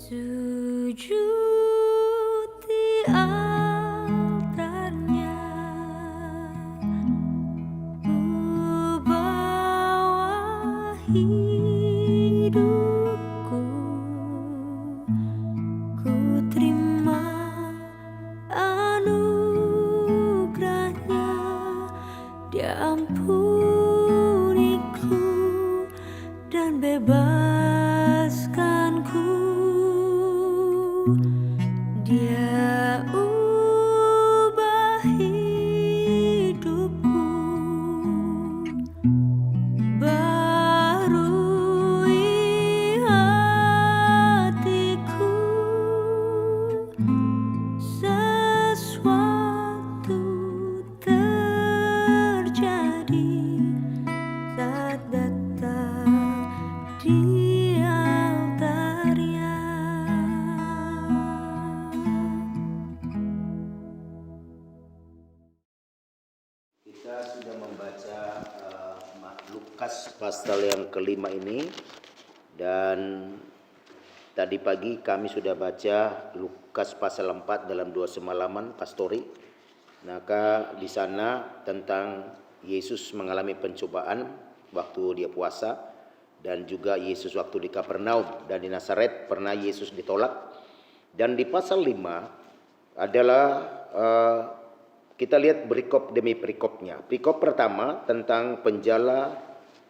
Sujud di altarnya, ku bawa hidupku, ku terima anugerahnya, Dia ampuniku dan bebaskanku. Dia ubah hidupku, barui hatiku, sesuatu terjadi saat datang di altarnya. Kita sudah membaca Lukas pasal yang kelima ini, dan tadi pagi kami sudah baca Lukas pasal 4 dalam 2 semalaman pastori. Maka di sana tentang Yesus mengalami pencobaan waktu dia puasa, dan juga Yesus waktu di Kapernaum dan di Nazaret pernah Yesus ditolak. Dan di pasal 5 adalah kita lihat perikop demi perikopnya. Perikop pertama tentang penjala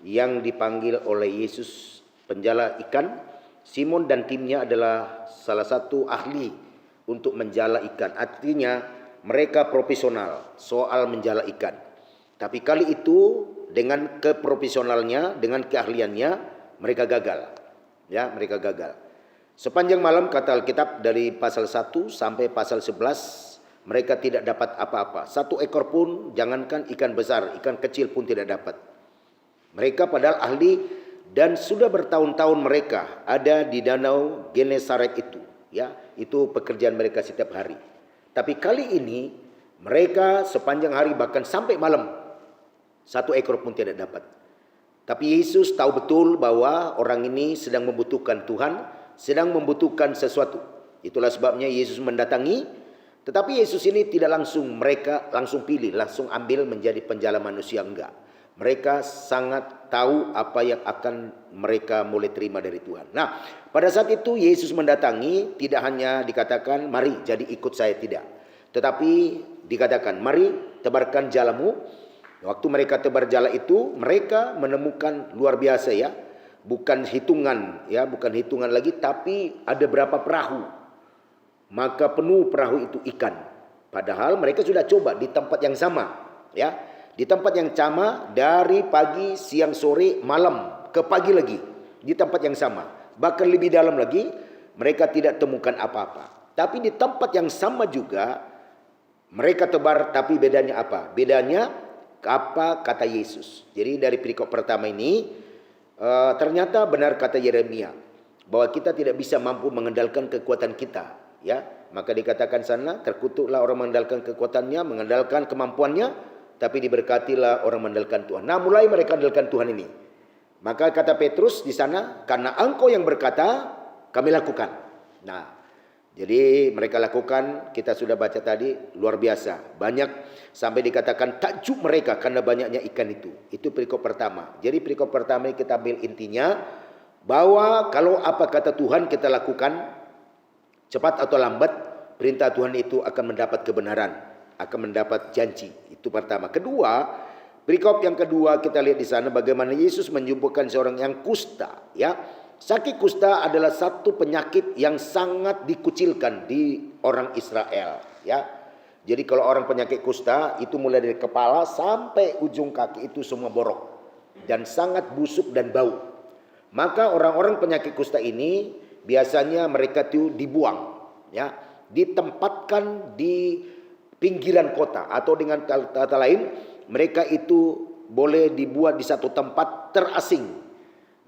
yang dipanggil oleh Yesus, penjala ikan. Simon dan timnya adalah salah satu ahli untuk menjala ikan. Artinya mereka profesional soal menjala ikan. Tapi kali itu dengan keprofesionalnya, dengan keahliannya, mereka gagal. Ya, mereka gagal. Sepanjang malam kata Alkitab dari pasal 1 sampai pasal 11, mereka tidak dapat apa-apa. Satu ekor pun, jangankan ikan besar, ikan kecil pun tidak dapat. Mereka padahal ahli, dan sudah bertahun-tahun mereka ada di danau Genesaret itu. Ya, itu pekerjaan mereka setiap hari. Tapi kali ini mereka sepanjang hari bahkan sampai malam, satu ekor pun tidak dapat. Tapi Yesus tahu betul bahwa orang ini sedang membutuhkan Tuhan, sedang membutuhkan sesuatu. Itulah sebabnya Yesus mendatangi. Tetapi Yesus ini tidak langsung mereka langsung pilih, langsung ambil menjadi penjala manusia, enggak. Mereka sangat tahu apa yang akan mereka mulai terima dari Tuhan. Nah, pada saat itu Yesus mendatangi, tidak hanya dikatakan mari jadi ikut saya, tidak. Tetapi dikatakan mari tebarkan jalamu. Waktu mereka tebar jala itu, mereka menemukan luar biasa ya. Bukan hitungan ya, bukan hitungan lagi, tapi ada berapa perahu. Maka penuh perahu itu ikan. Padahal mereka sudah coba di tempat yang sama, ya. Di tempat yang sama dari pagi, siang, sore, malam, ke pagi lagi di tempat yang sama. Bahkan lebih dalam lagi, mereka tidak temukan apa-apa. Tapi di tempat yang sama juga mereka tebar, tapi bedanya apa? Bedanya apa kata Yesus. Jadi dari perikop pertama ini ternyata benar kata Yeremia bahwa kita tidak bisa mampu mengandalkan kekuatan kita. Ya, maka dikatakan sana, terkutuklah orang mengandalkan kekuatannya, mengandalkan kemampuannya, tapi diberkatilah orang mengandalkan Tuhan. Nah, mulai mereka andalkan Tuhan ini. Maka kata Petrus di sana, karena engkau yang berkata, kami lakukan. Nah, jadi mereka lakukan, kita sudah baca tadi, luar biasa. Banyak sampai dikatakan takjub mereka karena banyaknya ikan itu. Itu perikop pertama. Jadi perikop pertama ini kita ambil intinya, bahwa kalau apa kata Tuhan kita lakukan, cepat atau lambat, perintah Tuhan itu akan mendapat kebenaran, akan mendapat janji. Itu pertama. Kedua, perikop yang kedua kita lihat di sana bagaimana Yesus menjumpai seorang yang kusta. Ya, sakit kusta adalah satu penyakit yang sangat dikucilkan di orang Israel. Ya, jadi kalau orang penyakit kusta itu mulai dari kepala sampai ujung kaki itu semua borok dan sangat busuk dan bau. Maka orang-orang penyakit kusta ini biasanya mereka itu dibuang, ya, ditempatkan di pinggiran kota, atau dengan kata lain mereka itu boleh dibuat di satu tempat terasing.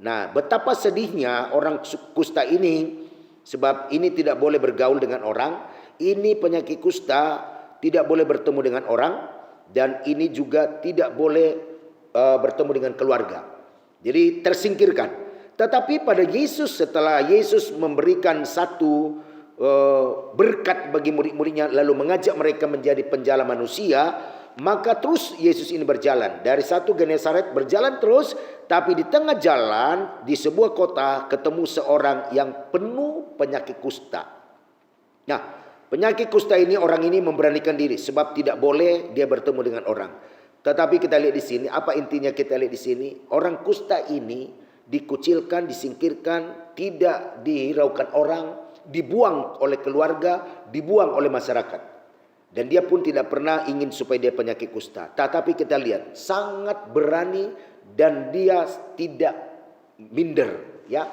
Nah, betapa sedihnya orang kusta ini, sebab ini tidak boleh bergaul dengan orang, ini penyakit kusta tidak boleh bertemu dengan orang, dan ini juga tidak boleh bertemu dengan keluarga. Jadi tersingkirkan. Tetapi pada Yesus, setelah Yesus memberikan satu berkat bagi murid-muridnya, lalu mengajak mereka menjadi penjala manusia, maka terus Yesus ini berjalan dari satu Genesaret, berjalan terus. Tapi di tengah jalan di sebuah kota ketemu seorang yang penuh penyakit kusta. Nah, penyakit kusta ini, orang ini memberanikan diri sebab tidak boleh dia bertemu dengan orang. Tetapi kita lihat di sini, apa intinya kita lihat di sini? Orang kusta ini dikucilkan, disingkirkan, tidak dihiraukan orang, dibuang oleh keluarga, dibuang oleh masyarakat. Dan dia pun tidak pernah ingin supaya dia penyakit kusta. Tetapi kita lihat sangat berani dan dia tidak minder, ya,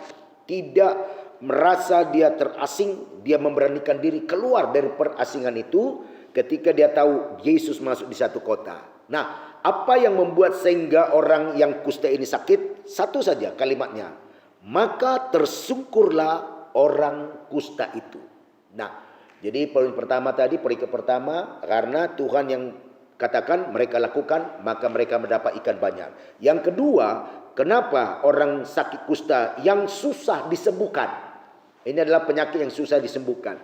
tidak merasa dia terasing. Dia memberanikan diri keluar dari perasingan itu ketika dia tahu Yesus masuk di satu kota. Nah, apa yang membuat sehingga orang yang kusta ini sakit? Satu saja kalimatnya, maka tersungkurlah orang kusta itu. Nah, jadi poin pertama tadi, perikop pertama, karena Tuhan yang katakan mereka lakukan, maka mereka mendapat ikan banyak. Yang kedua, kenapa orang sakit kusta yang susah disembuhkan? Ini adalah penyakit yang susah disembuhkan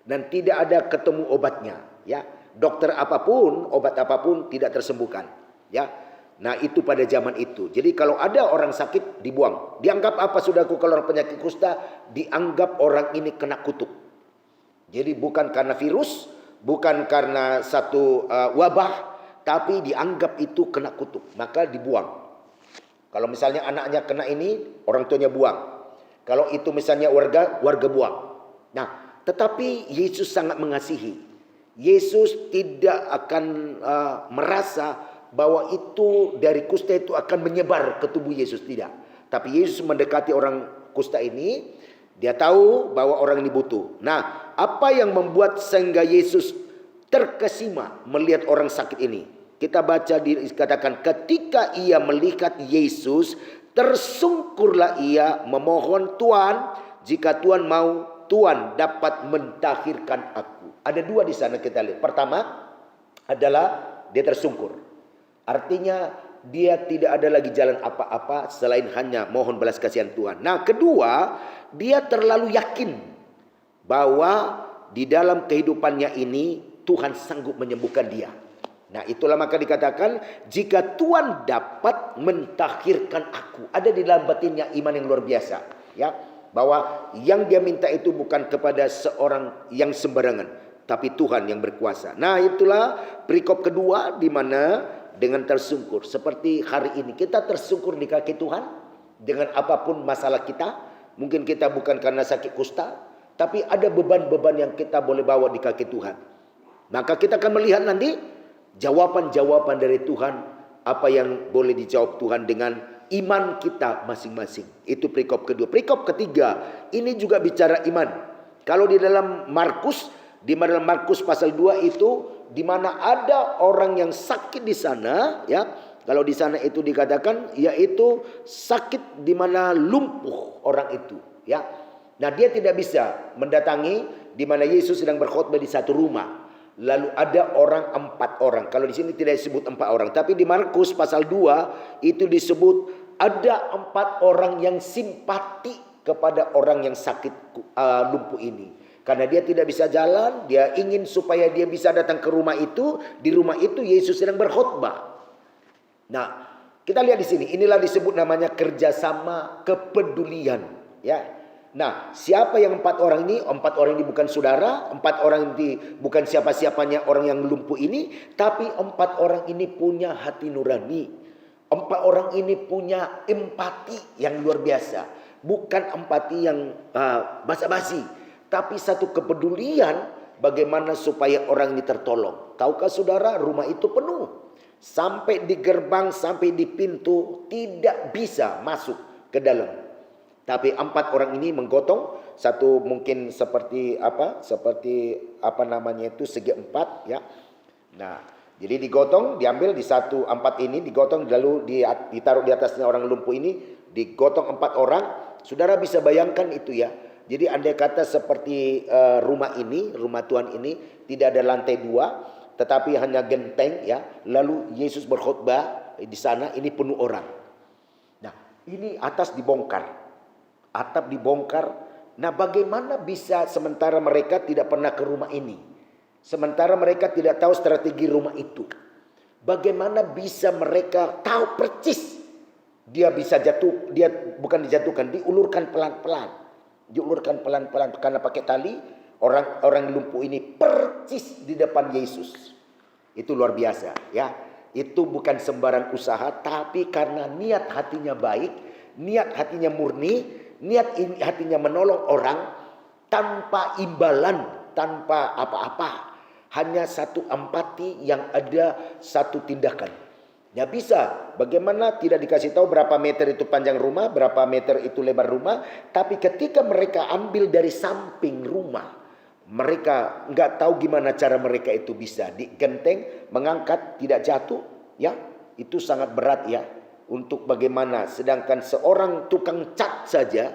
dan tidak ada ketemu obatnya, ya. Dokter apapun, obat apapun tidak tersembuhkan, ya. Nah, itu pada zaman itu. Jadi kalau ada orang sakit dibuang. Dianggap apa, saudaraku, kalau orang penyakit kusta? Dianggap orang ini kena kutuk. Jadi bukan karena virus, bukan karena satu wabah, tapi dianggap itu kena kutuk, maka dibuang. Kalau misalnya anaknya kena ini, orang tuanya buang. Kalau itu misalnya warga buang. Nah, tetapi Yesus sangat mengasihi. Yesus tidak akan merasa bahwa itu dari kusta itu akan menyebar ke tubuh Yesus, tidak. Tapi Yesus mendekati orang kusta ini, dia tahu bahwa orang ini butuh. Nah, apa yang membuat sehingga Yesus terkesima melihat orang sakit ini? Kita baca dikatakan ketika ia melihat Yesus, tersungkurlah ia memohon, Tuhan, jika Tuhan mau, Tuhan dapat mentahirkan aku. Ada dua di sana kita lihat. Pertama adalah dia tersungkur. Artinya dia tidak ada lagi jalan apa-apa selain hanya mohon belas kasihan Tuhan. Nah, kedua, dia terlalu yakin bahwa di dalam kehidupannya ini Tuhan sanggup menyembuhkan dia. Nah, itulah maka dikatakan jika Tuhan dapat mentahirkan aku. Ada di dalam batinnya iman yang luar biasa, ya, bahwa yang dia minta itu bukan kepada seorang yang sembarangan, tapi Tuhan yang berkuasa. Nah, itulah perikop kedua di mana dengan tersungkur. Seperti hari ini kita tersungkur di kaki Tuhan dengan apapun masalah kita. Mungkin kita bukan karena sakit kusta, tapi ada beban-beban yang kita boleh bawa di kaki Tuhan. Maka kita akan melihat nanti jawaban-jawaban dari Tuhan, apa yang boleh dijawab Tuhan dengan iman kita masing-masing. Itu perikop kedua. Perikop ketiga, ini juga bicara iman. Kalau di dalam Markus, di dalam Markus pasal 2 itu, di mana ada orang yang sakit di sana, ya. Kalau di sana itu dikatakan yaitu sakit di mana lumpuh orang itu, ya. Nah, dia tidak bisa mendatangi di mana Yesus sedang berkhotbah di satu rumah. Lalu ada orang 4 orang. Kalau di sini tidak disebut 4 orang, tapi di Markus pasal 2 itu disebut ada 4 orang yang simpati kepada orang yang sakit lumpuh ini. Karena dia tidak bisa jalan, dia ingin supaya dia bisa datang ke rumah itu. Di rumah itu Yesus sedang berkhotbah. Nah, kita lihat di sini, inilah disebut namanya kerjasama kepedulian, ya. Nah, siapa yang 4 orang ini? 4 orang ini bukan saudara, 4 orang ini bukan siapa-siapanya orang yang lumpuh ini, tapi 4 orang ini punya hati nurani. 4 orang ini punya empati yang luar biasa. Bukan empati yang basa-basi, tapi satu kepedulian bagaimana supaya orang ini tertolong. Tahukah saudara, rumah itu penuh. Sampai di gerbang, sampai di pintu, tidak bisa masuk ke dalam. Tapi 4 orang ini menggotong satu mungkin seperti apa namanya itu, segi 4, ya. Nah, jadi digotong, diambil di satu 4 ini digotong, lalu ditaruh di atasnya orang lumpuh ini, digotong 4 orang. Saudara bisa bayangkan itu, ya. Jadi andai kata seperti rumah ini, rumah Tuhan ini tidak ada lantai 2, tetapi hanya genteng, ya. Lalu Yesus berkhotbah di sana, ini penuh orang. Nah, ini atas dibongkar. atap dibongkar. Nah, bagaimana bisa sementara mereka tidak pernah ke rumah ini? Sementara mereka tidak tahu strategi rumah itu. Bagaimana bisa mereka tahu persis dia bisa jatuh, dia bukan dijatuhkan, diulurkan pelan-pelan. Diulurkan pelan-pelan karena pakai tali. Orang lumpuh ini persis di depan Yesus. Itu luar biasa, ya. Itu bukan sembarang usaha, tapi karena niat hatinya baik, niat hatinya murni, niat hatinya menolong orang tanpa imbalan, tanpa apa-apa. Hanya satu empati yang ada satu tindakan. Ya bisa, bagaimana tidak dikasih tahu berapa meter itu panjang rumah, berapa meter itu lebar rumah. Tapi ketika mereka ambil dari samping rumah, mereka nggak tahu gimana cara mereka itu bisa digenteng, mengangkat, tidak jatuh. Ya, itu sangat berat ya. Untuk bagaimana, sedangkan seorang tukang cat saja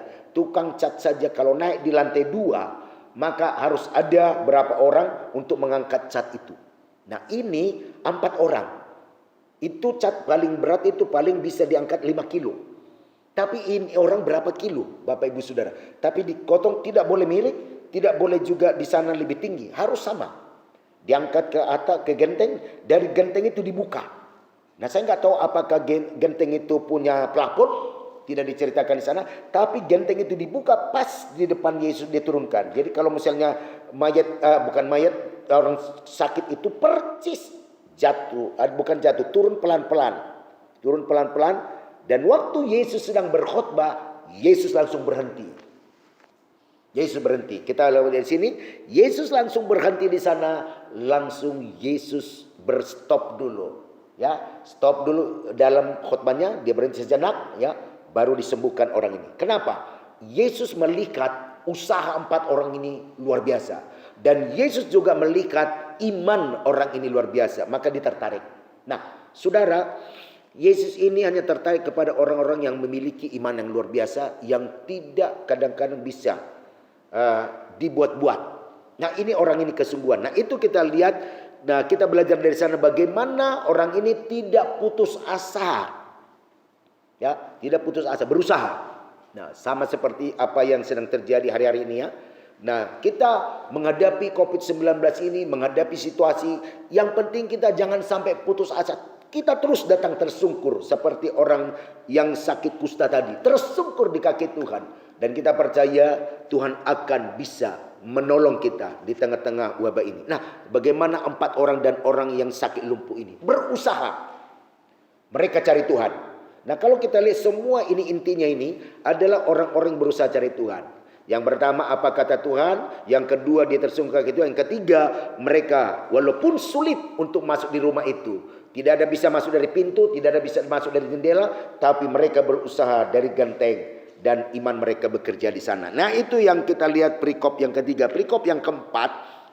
kalau naik di lantai 2, maka harus ada berapa orang untuk mengangkat cat itu. Nah ini 4 orang. Itu cat paling berat itu paling bisa diangkat 5 kilo. Tapi ini orang berapa kilo, Bapak Ibu Saudara. Tapi dikotong tidak boleh miring, tidak boleh juga di sana lebih tinggi. Harus sama. Diangkat ke atas, ke genteng, dari genteng itu dibuka. Nah saya nggak tahu apakah genteng itu punya plafon, tidak diceritakan di sana. Tapi genteng itu dibuka pas di depan Yesus diturunkan. Jadi kalau misalnya orang sakit itu persis turun pelan-pelan. Dan waktu Yesus sedang berkhotbah, Yesus langsung berhenti. Kita lihat dari sini, Yesus langsung berhenti di sana, langsung Yesus berstop dulu. Ya, stop dulu dalam khotbahnya, dia berhenti sejenak, ya, baru disembuhkan orang ini. Kenapa? Yesus melihat usaha 4 orang ini luar biasa. Dan Yesus juga melihat iman orang ini luar biasa. Maka ditertarik. Nah, saudara, Yesus ini hanya tertarik kepada orang-orang yang memiliki iman yang luar biasa. Yang tidak kadang-kadang bisa dibuat-buat. Nah ini orang ini kesungguhan. Nah itu kita lihat. Nah kita belajar dari sana bagaimana orang ini tidak putus asa. Ya, tidak putus asa, berusaha. Nah sama seperti apa yang sedang terjadi hari-hari ini ya. Nah kita menghadapi COVID-19 ini, menghadapi situasi, yang penting kita jangan sampai putus asa. Kita terus datang tersungkur seperti orang yang sakit kusta tadi. Tersungkur di kaki Tuhan. Dan kita percaya Tuhan akan bisa menolong kita di tengah-tengah wabah ini. Nah bagaimana 4 orang dan orang yang sakit lumpuh ini berusaha. Mereka cari Tuhan. Nah kalau kita lihat semua ini intinya ini adalah orang-orang yang berusaha cari Tuhan. Yang pertama apa kata Tuhan, yang kedua dia tersungkur kaki Tuhan, yang ketiga mereka walaupun sulit untuk masuk di rumah itu, tidak ada bisa masuk dari pintu, tidak ada bisa masuk dari jendela, tapi mereka berusaha dari genteng dan iman mereka bekerja di sana. Nah itu yang kita lihat perikop yang ketiga. Perikop yang keempat,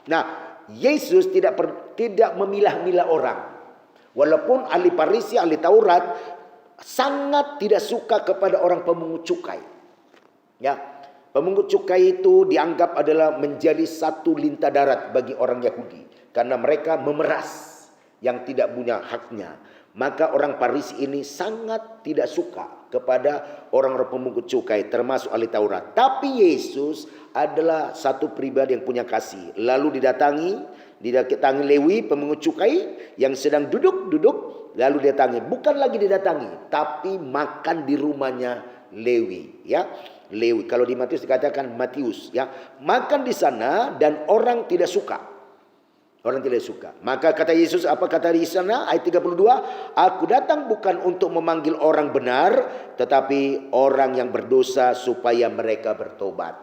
nah Yesus tidak memilah-milah orang. Walaupun ahli Farisi, ahli Taurat sangat tidak suka kepada orang pemungut cukai. Ya, pemungut cukai itu dianggap adalah menjadi satu lintah darat bagi orang Yahudi. Karena mereka memeras yang tidak punya haknya. Maka orang Farisi ini sangat tidak suka kepada orang-orang pemungut cukai, termasuk ahli Taurat. Tapi Yesus adalah satu pribadi yang punya kasih. Lalu didatangi Lewi pemungut cukai yang sedang duduk, lalu didatangi. Bukan lagi didatangi, tapi makan di rumahnya Lewi, ya. Lewi, kalau di Matius dikatakan Matius, ya. Makan di sana dan orang tidak suka. Orang tidak suka. Maka kata Yesus, apa kata di sana ayat 32? Aku datang bukan untuk memanggil orang benar, tetapi orang yang berdosa supaya mereka bertobat.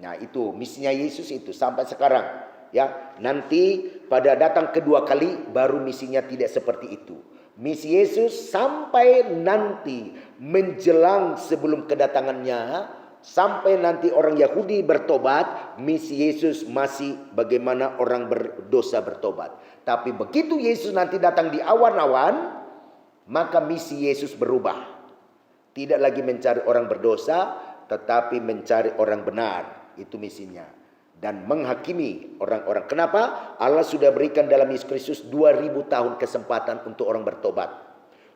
Nah itu misinya Yesus itu sampai sekarang. Ya, nanti pada datang kedua kali baru misinya tidak seperti itu. Misi Yesus sampai nanti menjelang sebelum kedatangannya, sampai nanti orang Yahudi bertobat, misi Yesus masih bagaimana orang berdosa bertobat. Tapi begitu Yesus nanti datang di awan-awan, maka misi Yesus berubah. Tidak lagi mencari orang berdosa, tetapi mencari orang benar. Itu misinya. Dan menghakimi orang-orang. Kenapa? Allah sudah berikan dalam Yesus Kristus 2000 tahun kesempatan untuk orang bertobat.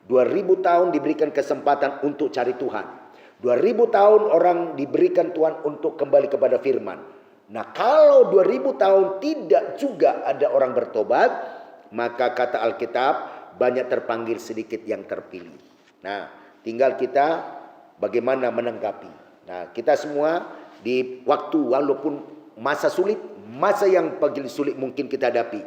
2000 tahun diberikan kesempatan untuk cari Tuhan. 2000 tahun orang diberikan Tuhan untuk kembali kepada firman. Nah, kalau 2000 tahun tidak juga ada orang bertobat, maka kata Alkitab banyak terpanggil, sedikit yang terpilih. Nah, tinggal kita bagaimana menanggapi. Nah, kita semua di waktu walaupun masa sulit, masa yang paling sulit mungkin kita hadapi.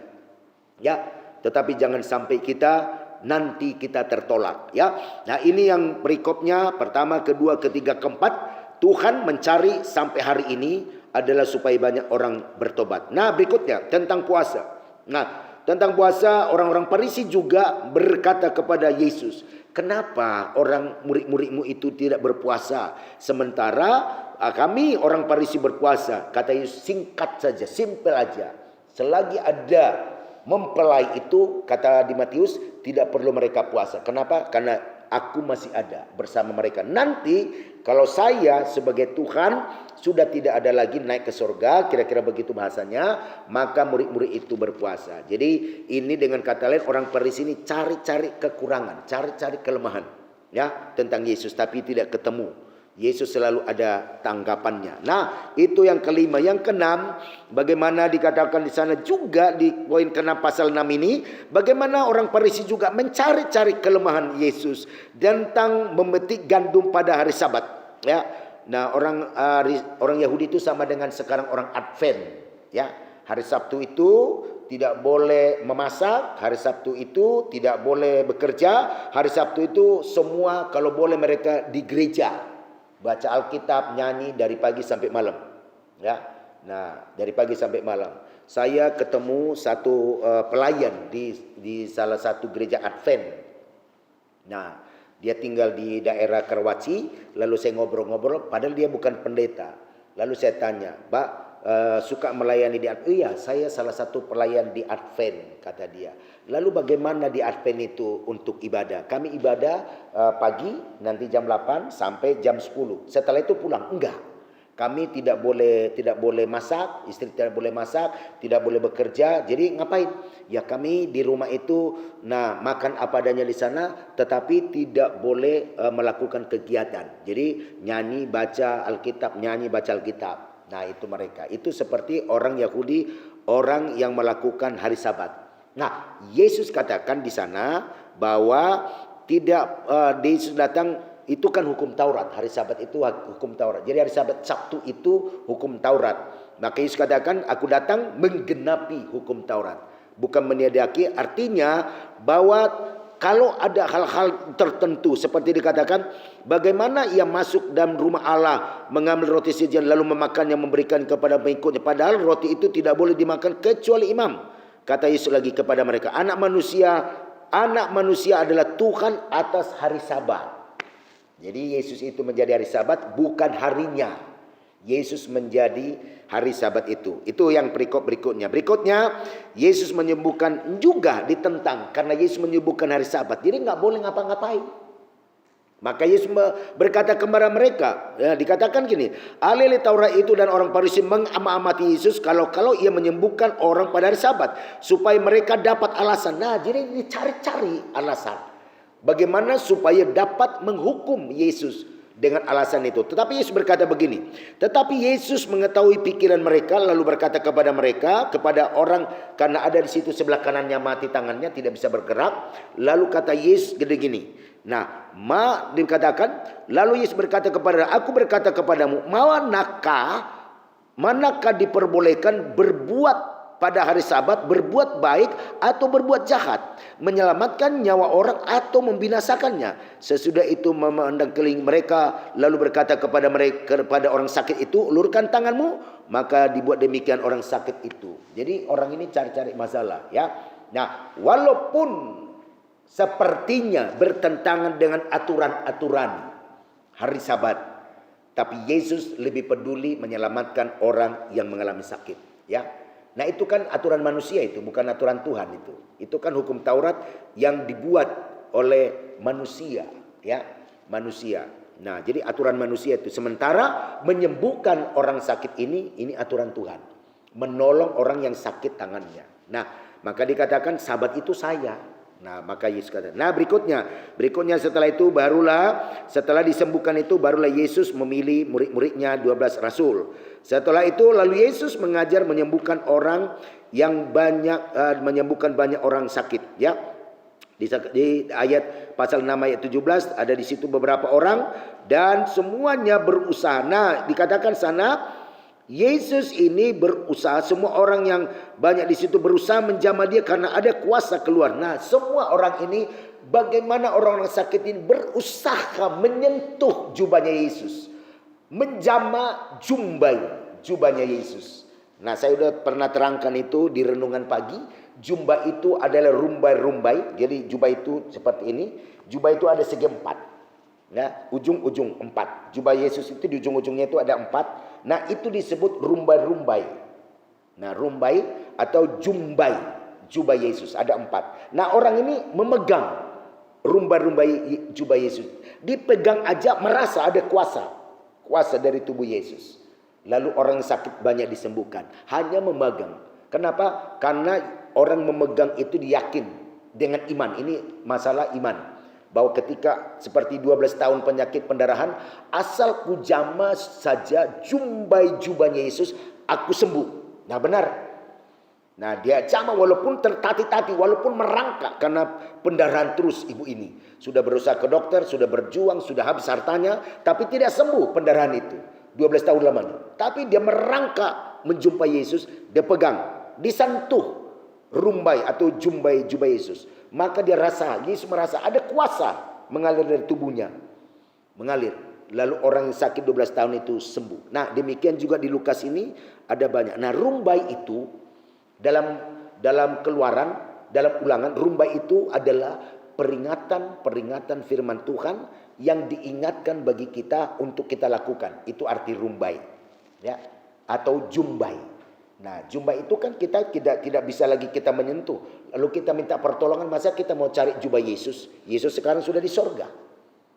Ya, tetapi jangan sampai kita nanti kita tertolak, ya. Nah, ini yang perikopnya pertama, kedua, ketiga, keempat. Tuhan mencari sampai hari ini adalah supaya banyak orang bertobat. Nah, berikutnya tentang puasa. Nah, tentang puasa, orang-orang Farisi juga berkata kepada Yesus, "Kenapa orang murid-muridmu itu tidak berpuasa, sementara kami orang Farisi berpuasa?" Kata Yesus, singkat saja, simple aja. Selagi ada mempelai itu, kata di Matius, tidak perlu mereka puasa. Kenapa? Karena aku masih ada bersama mereka. Nanti kalau saya sebagai Tuhan sudah tidak ada lagi naik ke surga, kira-kira begitu bahasanya, maka murid-murid itu berpuasa. Jadi ini dengan kata lain, orang Farisi ini cari-cari kekurangan, cari-cari kelemahan, ya, tentang Yesus, tapi tidak ketemu. Yesus selalu ada tanggapannya. Nah, itu yang kelima. Yang keenam, bagaimana dikatakan di sana juga di poin ke-6 pasal 6 ini, bagaimana orang Farisi juga mencari-cari kelemahan Yesus tentang memetik gandum pada hari Sabat, ya. Nah, orang Yahudi itu sama dengan sekarang orang Advent, ya. Hari Sabtu itu tidak boleh memasak, hari Sabtu itu tidak boleh bekerja, hari Sabtu itu semua kalau boleh mereka di gereja, baca Alkitab, nyanyi dari pagi sampai malam, ya. Nah, dari pagi sampai malam. Saya ketemu satu pelayan di salah satu gereja Advent. Nah, dia tinggal di daerah Karawaci. Lalu saya ngobrol-ngobrol, padahal dia bukan pendeta. Lalu saya tanya, "Pak, suka melayani di Advent?" "Iya, saya salah satu pelayan di Advent," kata dia. "Lalu bagaimana di Advent itu untuk ibadah?" "Kami ibadah pagi, nanti jam 8 sampai jam 10. Setelah itu pulang." "Enggak. Kami tidak boleh masak, istri tidak boleh masak, tidak boleh bekerja. Jadi ngapain? Ya kami di rumah itu makan apa adanya di sana, tetapi tidak boleh melakukan kegiatan. Jadi nyanyi baca Alkitab, nyanyi baca Alkitab." Nah, itu mereka. Itu seperti orang Yahudi, orang yang melakukan hari Sabat. Nah, Yesus katakan di sana bahwa Yesus datang, itu kan hukum Taurat. Hari Sabat itu hukum Taurat. Jadi hari Sabat Sabtu itu hukum Taurat. Maka Yesus katakan, "Aku datang menggenapi hukum Taurat." Bukan meniadaki, artinya bahwa kalau ada hal-hal tertentu seperti dikatakan, bagaimana ia masuk dalam rumah Allah, mengambil roti sajian lalu memakannya, memberikan kepada pengikutnya. Padahal roti itu tidak boleh dimakan kecuali imam. Kata Yesus lagi kepada mereka, anak manusia adalah Tuhan atas hari Sabat. Jadi Yesus itu menjadi hari Sabat, bukan harinya. Yesus menjadi hari Sabat itu. Itu yang perikop berikutnya. Berikutnya, Yesus menyembuhkan juga ditentang karena Yesus menyembuhkan hari Sabat. Jadi nggak boleh ngapa-ngapain. Maka Yesus berkata kepada mereka, ya, dikatakan gini, ahli Taurat itu dan orang Farisi mengamati Yesus kalau ia menyembuhkan orang pada hari Sabat supaya mereka dapat alasan. Nah, jadi dicari-cari alasan. Bagaimana supaya dapat menghukum Yesus dengan alasan itu. Tetapi Yesus berkata begini. Tetapi Yesus mengetahui pikiran mereka lalu berkata kepada mereka, kepada orang, karena ada di situ sebelah kanannya mati tangannya tidak bisa bergerak. Lalu kata Yesus gede gini. Nah, dikatakan, lalu Yesus berkata kepada, aku berkata kepadamu, manakah diperbolehkan berbuat pada hari Sabat, berbuat baik atau berbuat jahat, menyelamatkan nyawa orang atau membinasakannya? Sesudah itu memandang keliling mereka, lalu berkata kepada orang sakit itu, ulurkan tanganmu. Maka dibuat demikian orang sakit itu. Jadi orang ini cari-cari masalah, ya. Nah, walaupun sepertinya bertentangan dengan aturan-aturan hari Sabat, tapi Yesus lebih peduli menyelamatkan orang yang mengalami sakit, ya. Nah, itu kan aturan manusia, itu bukan aturan Tuhan itu. Itu kan hukum Taurat yang dibuat oleh manusia, ya, manusia. Nah, jadi aturan manusia itu. Sementara menyembuhkan orang sakit ini aturan Tuhan. Menolong orang yang sakit tangannya. Nah, maka dikatakan Sabat itu saya. Nah, maka Yesus kata. Nah, berikutnya setelah itu setelah disembuhkan itu barulah Yesus memilih murid-muridnya 12 rasul. Setelah itu lalu Yesus mengajar menyembuhkan banyak orang sakit, ya. Di ayat pasal 6 ayat 17 ada di situ beberapa orang dan semuanya berusaha. Nah, dikatakan sana Yesus ini berusaha, semua orang yang banyak di situ berusaha menjamah dia karena ada kuasa keluar. Nah, semua orang ini, bagaimana orang-orang sakit ini berusaha menyentuh jubahnya Yesus, menjamah jubahnya Yesus. Nah, saya sudah pernah terangkan itu di renungan pagi. Jubah itu adalah rumbai-rumbai. Jadi jubah itu seperti ini. Jubah itu ada segi 4. Ya, ujung-ujung 4. Jubah Yesus itu di ujung-ujungnya itu ada 4. Nah, itu disebut rumbai-rumbai. Nah, rumbai atau jubah Yesus ada 4. Nah, orang ini memegang rumbai-rumbai jubah Yesus. Dipegang aja merasa ada kuasa dari tubuh Yesus. Lalu orang sakit banyak disembuhkan. Hanya memegang. Kenapa? Karena orang memegang itu diyakin dengan iman. Ini masalah iman. Bahwa ketika seperti 12 tahun penyakit pendarahan, asal ku jamah saja jubahnya Yesus, aku sembuh. Nah, benar. Nah, dia jamah walaupun tertati-tati, walaupun merangkak karena pendarahan terus ibu ini. Sudah berusaha ke dokter, sudah berjuang, sudah habis hartanya, tapi tidak sembuh pendarahan itu. 12 tahun lamanya. Tapi dia merangkak menjumpai Yesus, dia pegang, disentuh rumbai atau jubah Yesus. Maka Yesus merasa ada kuasa mengalir dari tubuhnya. Mengalir. Lalu orang yang sakit 12 tahun itu sembuh. Nah, demikian juga di Lukas ini ada banyak. Nah, rumbai itu dalam Keluaran, dalam Ulangan, rumbai itu adalah peringatan firman Tuhan yang diingatkan bagi kita untuk kita lakukan. Itu arti rumbai. Ya, atau jumbai. Nah, jubah itu kan kita tidak bisa lagi kita menyentuh. Lalu kita minta pertolongan, masa kita mau cari jubah Yesus? Yesus sekarang sudah di sorga.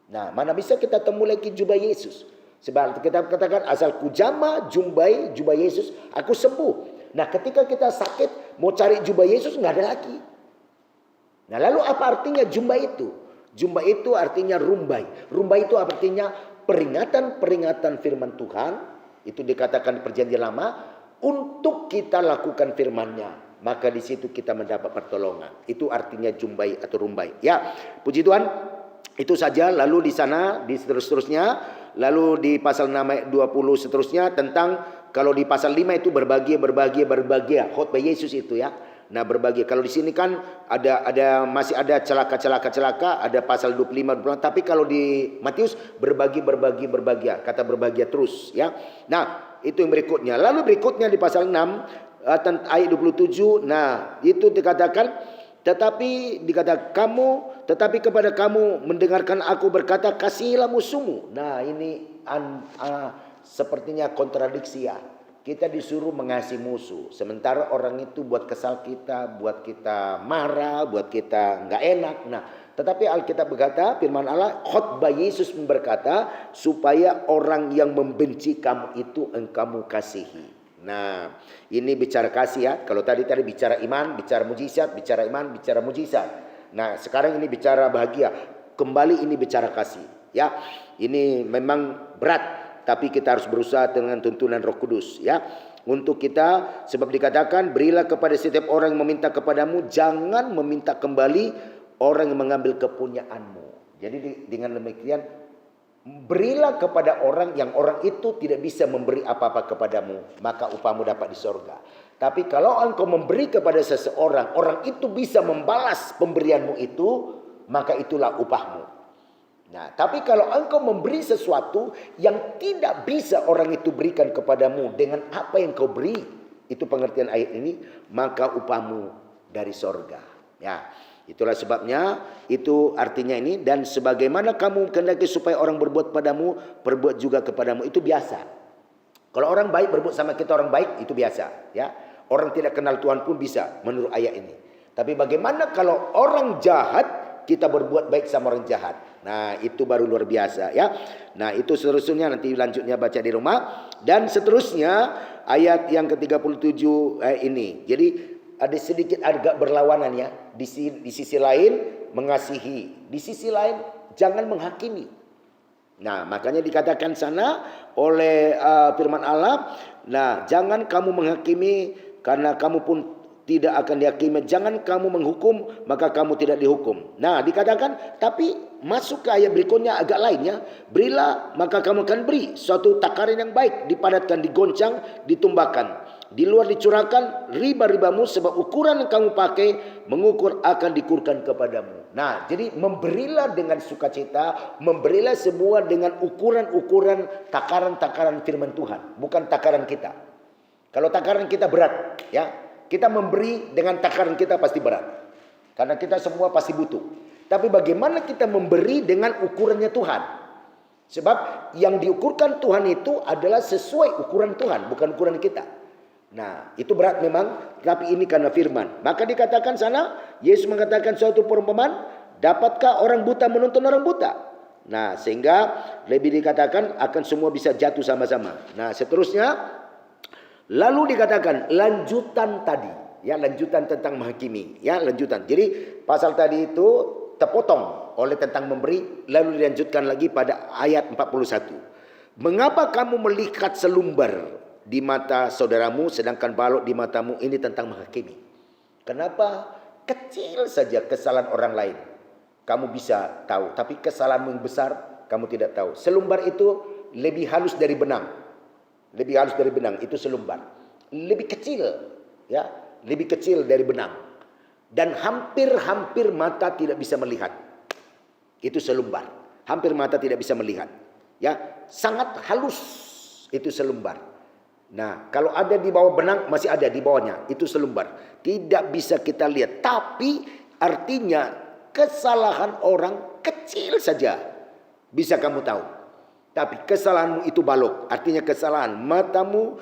Nah, mana bisa kita temu lagi jubah Yesus? Sebab kita katakan asal ku jamah jubah Yesus, aku sembuh. Nah, ketika kita sakit mau cari jubah Yesus nggak ada lagi. Nah, lalu apa artinya jubah itu? Jubah itu artinya rumbai. Rumbai itu artinya peringatan firman Tuhan. Itu dikatakan perjanjian lama. Untuk kita lakukan firman-Nya, maka di situ kita mendapat pertolongan. Itu artinya jumbai atau rumbai. Ya, puji Tuhan. Itu saja. Lalu di sana, di seterusnya, lalu di pasal 6 ayat 20 seterusnya tentang kalau di pasal 5 itu berbahagia. Khotbah Yesus itu ya. Nah, berbahagia. Kalau di sini kan masih ada celaka, ada pasal 25, tapi kalau di Matius berbahagia. Kata berbahagia terus ya. Nah, itu yang berikutnya. Lalu berikutnya di pasal 6 ayat 27. Nah, itu dikatakan tetapi kepada kamu mendengarkan aku berkata kasihilah musuhmu. Nah, ini sepertinya kontradiksi ya. Kita disuruh mengasihi musuh, sementara orang itu buat kesal kita, buat kita marah, buat kita nggak enak. Nah, tetapi Alkitab berkata, firman Allah, khotbah Yesus berkata, supaya orang yang membenci kamu itu engkau kasihi. Nah, ini bicara kasih ya. Kalau tadi bicara iman, bicara mujizat, bicara iman, bicara mujizat. Nah, sekarang ini bicara bahagia. Kembali ini bicara kasih. Ya, ini memang berat. Tapi kita harus berusaha dengan tuntunan Roh Kudus ya. Untuk kita, sebab dikatakan berilah kepada setiap orang yang meminta kepadamu, jangan meminta kembali orang yang mengambil kepunyaanmu. Jadi dengan demikian berilah kepada orang yang orang itu tidak bisa memberi apa-apa kepadamu, maka upahmu dapat di sorga. Tapi kalau engkau memberi kepada seseorang, orang itu bisa membalas pemberianmu itu, maka itulah upahmu. Nah, tapi kalau engkau memberi sesuatu yang tidak bisa orang itu berikan kepadamu dengan apa yang kau beri, itu pengertian ayat ini, maka upahmu dari sorga. Ya, itulah sebabnya, itu artinya ini, dan sebagaimana kamu kehendaki supaya orang berbuat padamu, perbuat juga kepadamu, itu biasa. Kalau orang baik berbuat sama kita orang baik, itu biasa. Ya, orang tidak kenal Tuhan pun bisa menurut ayat ini. Tapi bagaimana kalau orang jahat kita berbuat baik sama orang jahat? Nah, itu baru luar biasa ya. Nah, itu seterusnya nanti lanjutnya baca di rumah. Dan seterusnya ayat yang ke-37 ini. Jadi sedikit agak berlawanan ya. Di sisi lain mengasihi, di sisi lain jangan menghakimi. Nah, makanya dikatakan sana oleh firman Allah, nah, jangan kamu menghakimi karena kamu pun tidak akan dihakimi. Jangan kamu menghukum maka kamu tidak dihukum. Nah, dikatakan tapi masuk ke ayat berikutnya agak lain ya. Berilah maka kamu akan beri suatu takaran yang baik, dipadatkan, digoncang, ditumbahkan. Di luar dicurahkan riba-ribamu, sebab ukuran yang kamu pakai mengukur akan dikurkan kepadamu. Nah, jadi memberilah dengan sukacita, memberilah semua dengan ukuran-ukuran takaran-takaran firman Tuhan, bukan takaran kita. Kalau takaran kita berat, ya, kita memberi dengan takaran kita pasti berat, karena kita semua pasti butuh. Tapi bagaimana kita memberi dengan ukurannya Tuhan? Sebab yang diukurkan Tuhan itu adalah sesuai ukuran Tuhan, bukan ukuran kita. Nah, itu berat memang, tapi ini karena firman. Maka dikatakan sana, Yesus mengatakan suatu perumpamaan, dapatkah orang buta menuntun orang buta? Nah, sehingga lebih dikatakan akan semua bisa jatuh sama-sama. Nah, seterusnya, lalu dikatakan lanjutan tadi, ya, lanjutan tentang menghakimi, ya, lanjutan. Jadi pasal tadi itu terpotong oleh tentang memberi, lalu dilanjutkan lagi pada ayat 41. Mengapa kamu melihat selumbar di mata saudaramu sedangkan balok di matamu? Ini tentang menghakimi. Kenapa? Kecil saja kesalahan orang lain kamu bisa tahu, tapi kesalahanmu yang besar kamu tidak tahu. Selumbar itu lebih halus dari benang. Lebih halus dari benang itu selumbar. Lebih kecil, ya, lebih kecil dari benang. Dan hampir-hampir mata tidak bisa melihat. Itu selumbar. Hampir mata tidak bisa melihat. Ya, sangat halus itu selumbar. Nah, kalau ada di bawah benang, masih ada di bawahnya, itu selumbar. Tidak bisa kita lihat, tapi artinya kesalahan orang kecil saja bisa kamu tahu. Tapi kesalahanmu itu balok, artinya kesalahan matamu,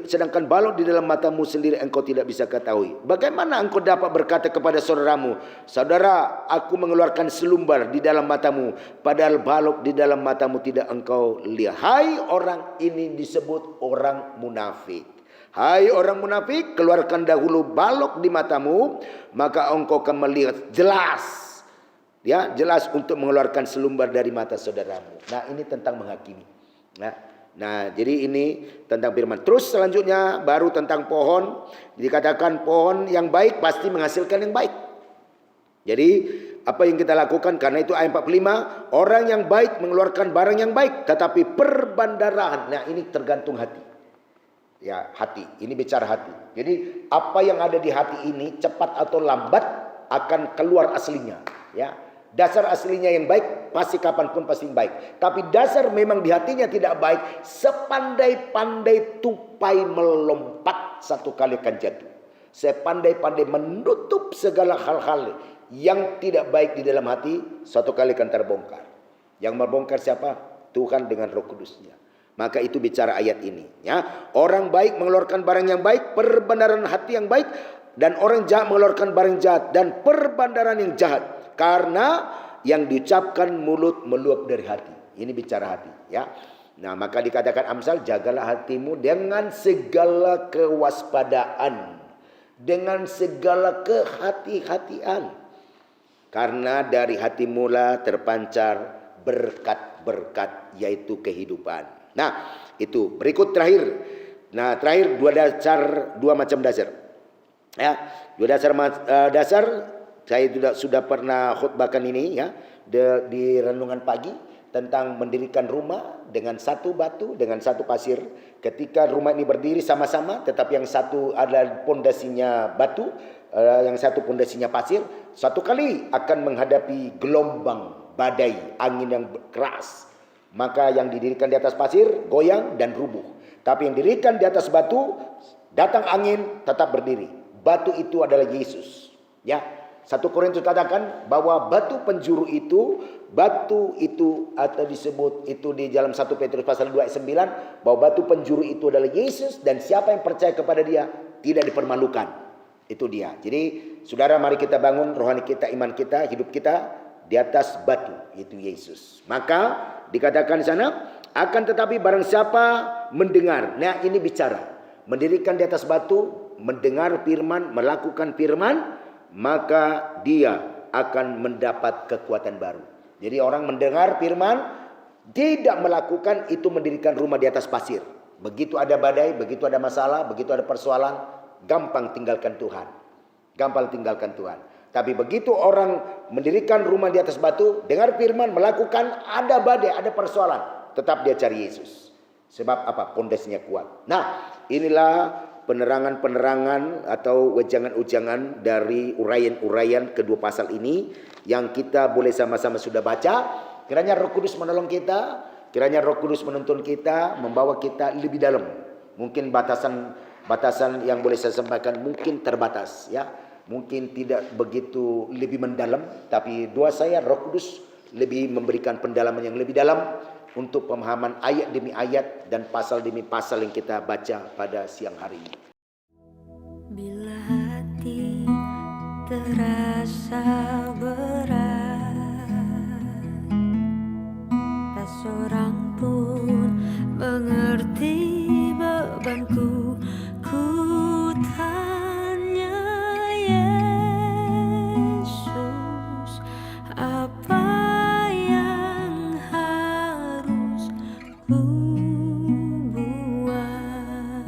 sedangkan balok di dalam matamu sendiri engkau tidak bisa ketahui. Bagaimana engkau dapat berkata kepada saudaramu, saudara, aku mengeluarkan selumbar di dalam matamu, padahal balok di dalam matamu tidak engkau lihat. Hai orang ini disebut orang munafik. Hai orang munafik, keluarkan dahulu balok di matamu, maka engkau akan melihat jelas. Ya, jelas untuk mengeluarkan selumbar dari mata saudaramu. Nah, ini tentang menghakimi. Nah, jadi ini tentang firman. Terus selanjutnya baru tentang pohon. Dikatakan pohon yang baik pasti menghasilkan yang baik. Jadi apa yang kita lakukan? Karena itu ayat 45. Orang yang baik mengeluarkan barang yang baik. Tetapi perbandaran. Nah, ini tergantung hati. Ya, hati. Ini bicara hati. Jadi apa yang ada di hati ini cepat atau lambat akan keluar aslinya. Ya. Dasar aslinya yang baik pasti kapanpun pasti baik. Tapi dasar memang di hatinya tidak baik, sepandai-pandai tupai melompat satu kali akan jatuh. Sepandai-pandai menutup segala hal-hal yang tidak baik di dalam hati, satu kali akan terbongkar. Yang membongkar siapa? Tuhan dengan Roh Kudusnya. Maka itu bicara ayat ini, ya. Orang baik mengeluarkan barang yang baik, perbandaran hati yang baik, dan orang jahat mengeluarkan barang jahat dan perbandaran yang jahat. Karena yang diucapkan mulut meluap dari hati. Ini bicara hati, ya. Nah, maka dikatakan Amsal, jagalah hatimu dengan segala kewaspadaan, dengan segala kehati-hatian. Karena dari hatimu lah terpancar berkat-berkat, yaitu kehidupan. Nah, itu berikut terakhir. Nah, terakhir dua macam dasar. Ya, dua dasar. Saya sudah pernah khutbahkan ini, ya, di renungan pagi tentang mendirikan rumah dengan satu batu, dengan satu pasir. Ketika rumah ini berdiri sama-sama, tetapi yang satu adalah pondasinya batu, yang satu pondasinya pasir, satu kali akan menghadapi gelombang, badai, angin yang keras. Maka yang didirikan di atas pasir goyang dan rubuh. Tapi yang didirikan di atas batu, datang angin tetap berdiri. Batu itu adalah Yesus, ya. 1 Korintus katakan bahwa batu penjuru itu atau disebut itu di dalam 1 Petrus pasal 2 ayat 9, bahwa batu penjuru itu adalah Yesus, dan siapa yang percaya kepada dia tidak dipermalukan. Itu dia. Jadi saudara, mari kita bangun rohani kita, iman kita, hidup kita di atas batu, itu Yesus. Maka dikatakan di sana, akan tetapi barang siapa mendengar. Nah, ini bicara mendirikan di atas batu mendengar firman, melakukan firman, maka dia akan mendapat kekuatan baru. Jadi orang mendengar firman, tidak melakukan, itu mendirikan rumah di atas pasir. Begitu ada badai, begitu ada masalah, begitu ada persoalan, gampang tinggalkan Tuhan. Gampang tinggalkan Tuhan. Tapi begitu orang mendirikan rumah di atas batu, dengar firman, melakukan, ada badai, ada persoalan, tetap dia cari Yesus. Sebab apa? Pondasinya kuat. Nah, inilah penerangan-penerangan atau wejangan-ujangan dari uraian-uraian kedua pasal ini yang kita boleh sama-sama sudah baca. Kiranya Roh Kudus menolong kita, kiranya Roh Kudus menuntun kita, membawa kita lebih dalam. Mungkin batasan yang boleh saya sampaikan mungkin terbatas, ya. Mungkin tidak begitu lebih mendalam, tapi doa saya Roh Kudus lebih memberikan pendalaman yang lebih dalam untuk pemahaman ayat demi ayat dan pasal demi pasal yang kita baca pada siang hari ini. Bila hati terasa berat, tak seorang pun mengerti bebanku. Ku tanya Yesus, apa yang harus ku buat?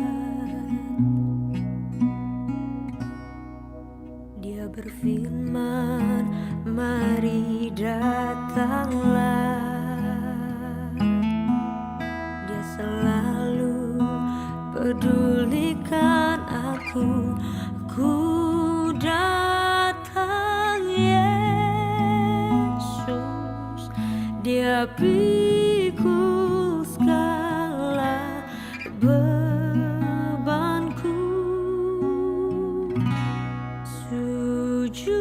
Dia berfirman, mari datanglah. Dia selalu pedulikan aku. Ku datang Yesus, Dia pikul segala bebanku. Sujud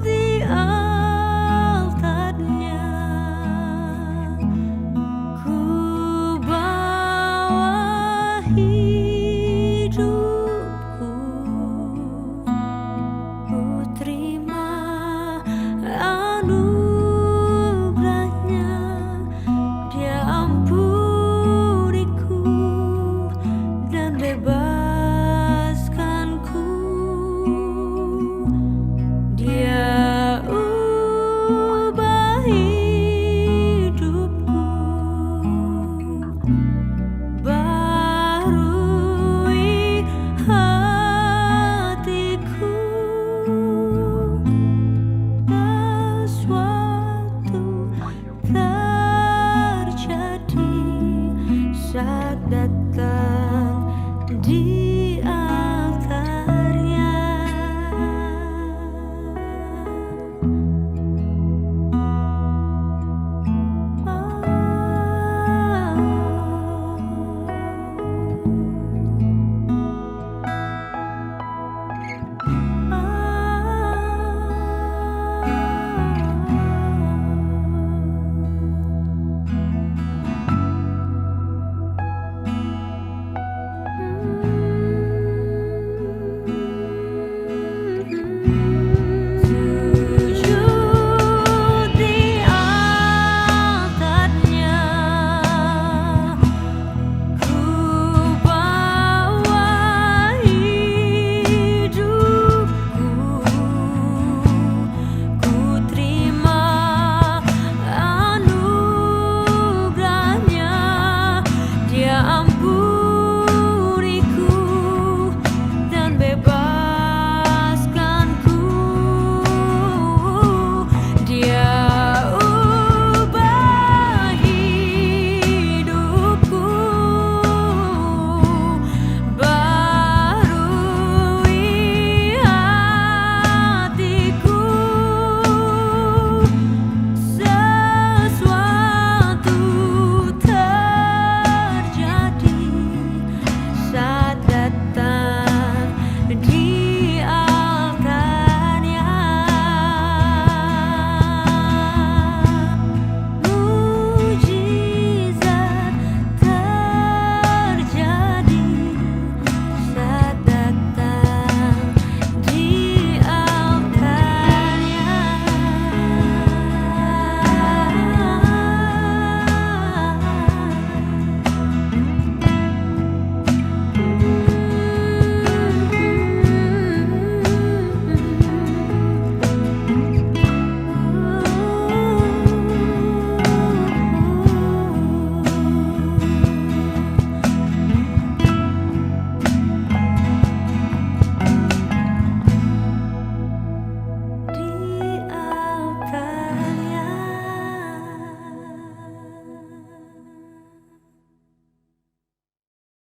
di altarnya, ku bawa hidupku. Ku terima anugerahnya, Dia ampuniku dan bebaskanku. Dia ubah hidupku, barui hatiku. Sesuatu terjadi saat datang di altarnya. Sujud di altarnya, ku bawa hidupku. Ku terima anugerahnya, Dia